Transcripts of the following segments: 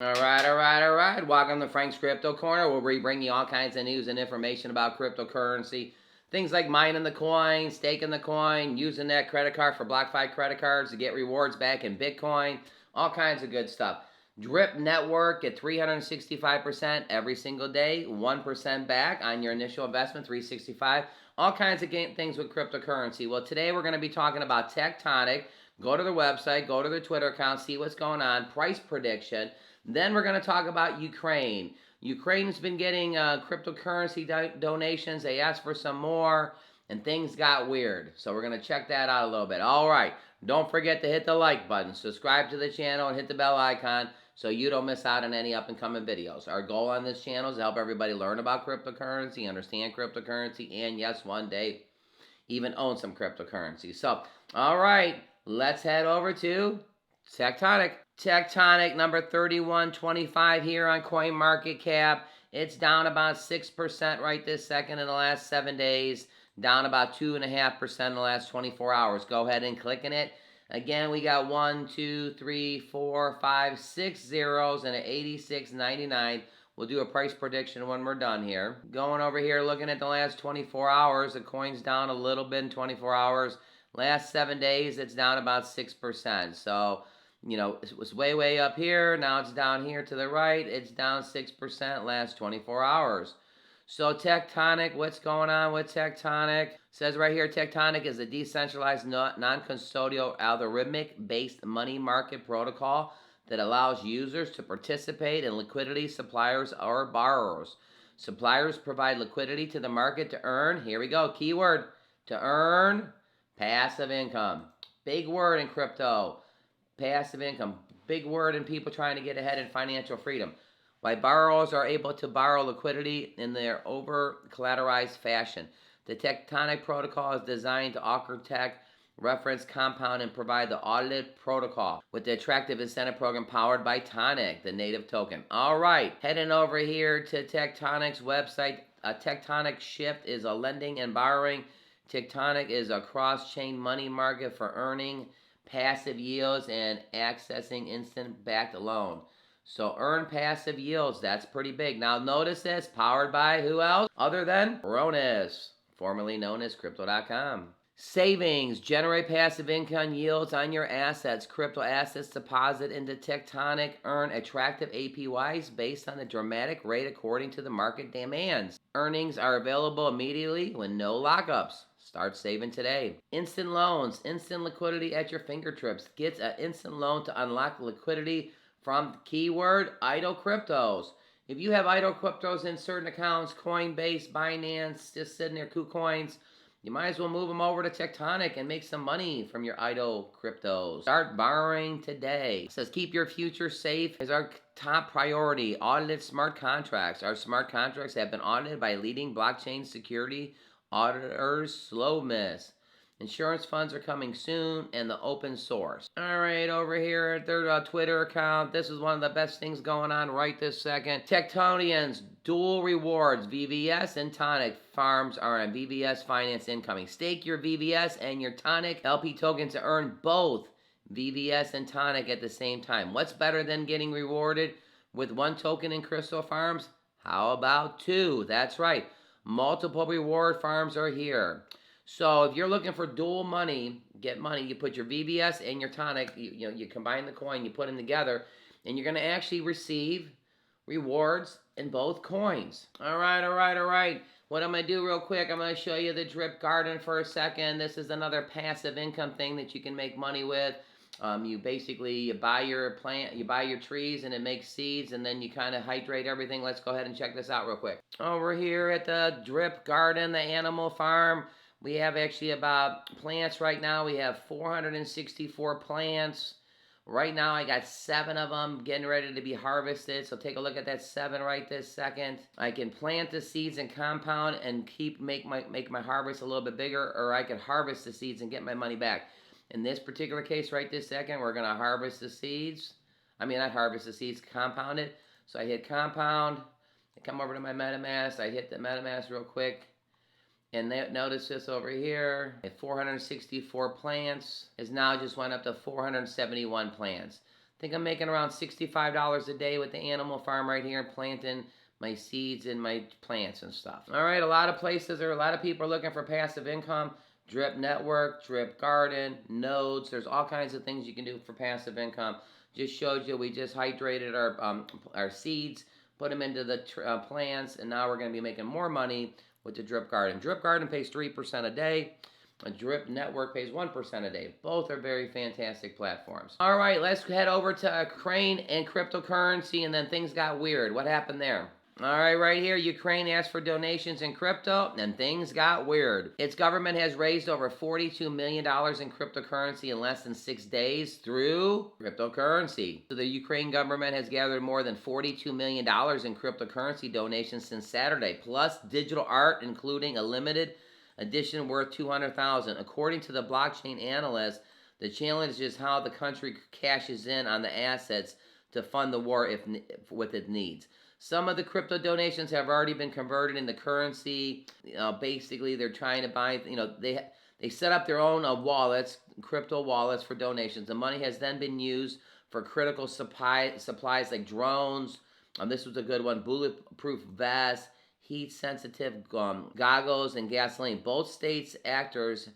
All right. Welcome to Frank's Crypto Corner, where we bring you all kinds of news and information about cryptocurrency. Things like mining the coin, staking the coin, using that credit card for BlockFi credit cards to get rewards back in Bitcoin, all kinds of good stuff. Drip Network at 365% every single day, 1% back on your initial investment, 365. All kinds of things with cryptocurrency. Well, today we're going to be talking about Tectonic. Go to their website, go to their Twitter account, see what's going on, price prediction. Then we're going to talk about Ukraine. Ukraine's been getting cryptocurrency donations. They asked for some more, and things got weird. So we're going to check that out a little bit. All right. Don't forget to hit the like button, subscribe to the channel, and hit the bell icon so you don't miss out on any up-and-coming videos. Our goal on this channel is to help everybody learn about cryptocurrency, understand cryptocurrency, and yes, one day even own some cryptocurrency. So, all right, let's head over to Tectonic. Tectonic number 3125 here on CoinMarketCap. It's down about 6% right this second in the last 7 days. Down about 2.5% in the last 24 hours. Go ahead and click in it. Again, we got 1, 2, 3, 4, 5, 6 zeros and an 86.99. We'll do a price prediction when we're done here. Going over here, looking at the last 24 hours, the coin's down a little bit in 24 hours. Last 7 days, it's down about 6%. So, you know, it was way up here. Now it's down here to the right. It's down 6% last 24 hours. So Tectonic, what's going on with Tectonic? It says right here, Tectonic is a decentralized, non-custodial, algorithmic-based money market protocol that allows users to participate in liquidity, suppliers, or borrowers. Suppliers provide liquidity to the market to earn, here we go, keyword, to earn passive income. Big word in crypto. Passive income. Big word in people trying to get ahead in financial freedom. Why borrowers are able to borrow liquidity in their over-collateralized fashion. The Tectonic protocol is designed to architect, reference, compound, and provide the audited protocol with the attractive incentive program powered by Tonic, the native token. All right, heading over here to Tectonic's website. A Tectonic Shift is a lending and borrowing. Tectonic is a cross-chain money market for earning passive yields and accessing instant-backed loan. So earn passive yields, that's pretty big. Now notice this, powered by who else? Other than Cronus, formerly known as crypto.com. Savings, generate passive income yields on your assets. Crypto assets deposit into Tectonic earn attractive APYs based on the dramatic rate according to the market demands. Earnings are available immediately with no lockups. Start saving today. Instant loans, instant liquidity at your fingertips. Get an instant loan to unlock liquidity from keyword idle cryptos. If you have idle cryptos in certain accounts, Coinbase, Binance, just sitting there, KuCoins, you might as well move them over to Tectonic and make some money from your idle cryptos. Start borrowing today. It says keep your future safe is our top priority. Audited smart contracts. Our smart contracts have been audited by leading blockchain security auditors. Slow miss. Insurance funds are coming soon, and the open source. All right, over here at their Twitter account, this is one of the best things going on right this second. Tectonians, dual rewards, VVS and Tonic farms are on VVS finance incoming. Stake your VVS and your Tonic LP token to earn both VVS and Tonic at the same time. What's better than getting rewarded with one token in Crystal Farms? How about two? That's right. Multiple reward farms are here. So if you're looking for dual money, get money, you put your VBS and your Tonic, you combine the coin, you put them together, and you're going to actually receive rewards in both coins. All right. What I'm going to do real quick, I'm going to show you the drip garden for a second. This is another passive income thing that you can make money with. You buy your plant, you buy your trees, and it makes seeds, and then you kind of hydrate everything. Let's go ahead and check this out real quick. Over here at the drip garden, the animal farm, we have actually about plants right now. We have 464 plants. Right now I got 7 of them getting ready to be harvested. So take a look at that 7 right this second. I can plant the seeds and compound and make my harvest a little bit bigger, or I can harvest the seeds and get my money back. In this particular case right this second, we're going to harvest the seeds. Not harvest the seeds, compound it. So I hit compound. I come over to my MetaMask. I hit the MetaMask real quick. And notice this over here, at 464 plants, is now just went up to 471 plants. think I'm making around $65 a day with the animal farm right here, planting my seeds and my plants and stuff. All right, a lot of people are looking for passive income. Drip Network, Drip Garden, Nodes. There's all kinds of things you can do for passive income. Just showed you we just hydrated our seeds, put them into the plants, and now we're going to be making more money with the Drip Garden. Drip Garden pays 3% a day. A Drip Network pays 1% a day. Both are very fantastic platforms. All right, let's head over to Ukraine and cryptocurrency, and then things got weird. What happened there? All right, right here, Ukraine asked for donations in crypto, and things got weird. Its government has raised over $42 million in cryptocurrency in less than 6 days through cryptocurrency. So the Ukraine government has gathered more than $42 million in cryptocurrency donations since Saturday, plus digital art, including a limited edition worth $200,000. According to the blockchain analyst, the challenge is how the country cashes in on the assets to fund the war with its needs. Some of the crypto donations have already been converted into currency. Basically, they're trying to buy, they set up their own wallets, crypto wallets for donations. The money has then been used for critical supplies like drones. This was a good one, bulletproof vests, heat-sensitive goggles, and gasoline. Both states actors,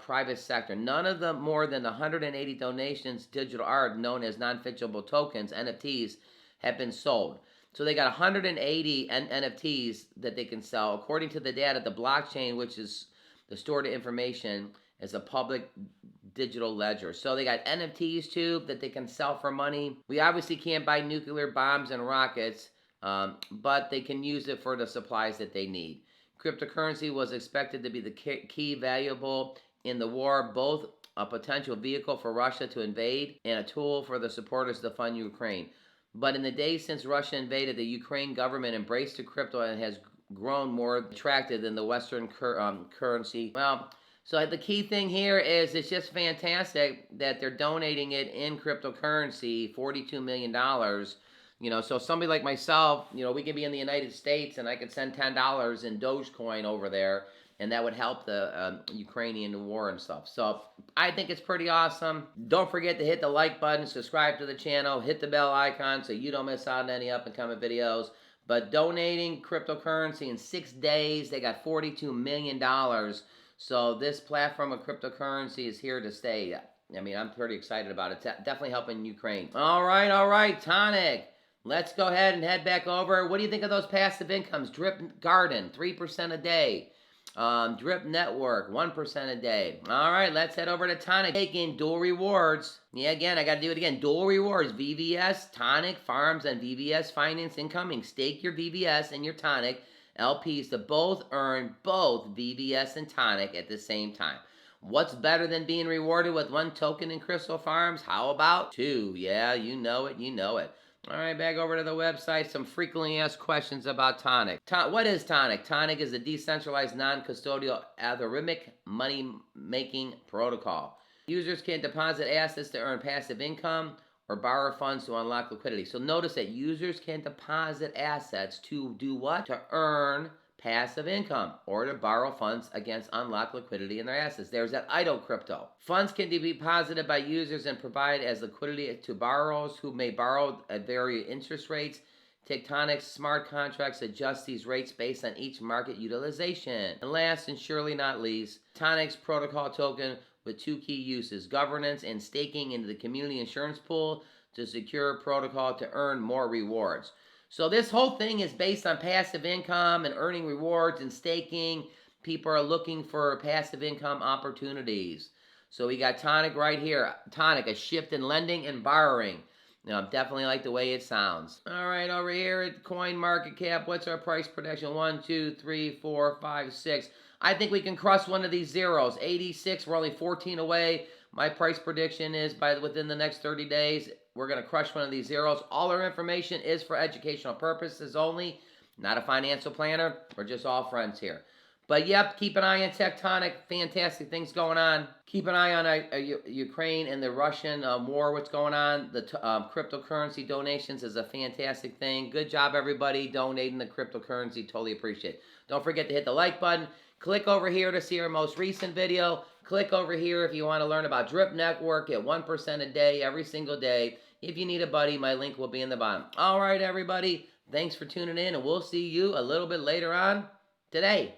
private sector. None of the more than 180 donations, digital art known as non-fungible tokens, NFTs, have been sold. So they got 180 NFTs that they can sell. According to the data, the blockchain, which is the stored information, is a public digital ledger. So they got NFTs too that they can sell for money. We obviously can't buy nuclear bombs and rockets, but they can use it for the supplies that they need. Cryptocurrency was expected to be the key valuable in the war, both a potential vehicle for Russia to invade and a tool for the supporters to fund Ukraine. But in the days since Russia invaded, the Ukraine government embraced the crypto and has grown more attractive than the Western currency. Well, so the key thing here is it's just fantastic that they're donating it in cryptocurrency, $42 million. So somebody like myself, we can be in the United States and I could send $10 in Dogecoin over there, and that would help the Ukrainian war and stuff. So I think it's pretty awesome. Don't forget to hit the like button, subscribe to the channel, hit the bell icon so you don't miss out on any up and coming videos. But donating cryptocurrency in 6 days, they got $42 million. So this platform of cryptocurrency is here to stay. I mean, I'm pretty excited about it. It's definitely helping Ukraine. All right, Tonic. Let's go ahead and head back over. What do you think of those passive incomes? Drip Garden, 3% a day. Drip Network, 1% a day. All right, let's head over to Tonic. Taking dual rewards. Yeah, again, I got to do it again. Dual rewards. VVS, Tonic, Farms, and VVS Finance incoming. Stake your VVS and your Tonic LPs to both earn both VVS and Tonic at the same time. What's better than being rewarded with 1 token in Crystal Farms? How about 2? Yeah, you know it. All right, back over to the website. Some frequently asked questions about Tonic. What is Tonic? Tonic is a decentralized, non-custodial, algorithmic money-making protocol. Users can deposit assets to earn passive income or borrow funds to unlock liquidity. So notice that users can deposit assets to do what? To earn passive income or to borrow funds against unlocked liquidity in their assets. There's that idle crypto. Funds can be deposited by users and provide as liquidity to borrowers who may borrow at various interest rates. Tectonic smart contracts adjust these rates based on each market utilization. And last and surely not least, Tonic's protocol token with 2 key uses: governance and staking into the community insurance pool to secure protocol to earn more rewards. So this whole thing is based on passive income and earning rewards and staking. People are looking for passive income opportunities. So we got Tonic right here. Tonic, a shift in lending and borrowing. Definitely like the way it sounds. All right, over here at Coin Market Cap, what's our price prediction? 1, 2, 3, 4, 5, 6. I think we can crush one of these zeros. 86, we're only 14 away. My price prediction is within the next 30 days, we're going to crush one of these zeros. All our information is for educational purposes only, not a financial planner. We're just all friends here. But yep, keep an eye on Tectonic. Fantastic things going on. Keep an eye on Ukraine and the Russian war, what's going on. The cryptocurrency donations is a fantastic thing. Good job, everybody, donating the cryptocurrency. Totally appreciate it. Don't forget to hit the like button. Click over here to see our most recent video. Click over here if you want to learn about Drip Network at 1% a day every single day. If you need a buddy, my link will be in the bottom. All right, everybody. Thanks for tuning in, and we'll see you a little bit later on today.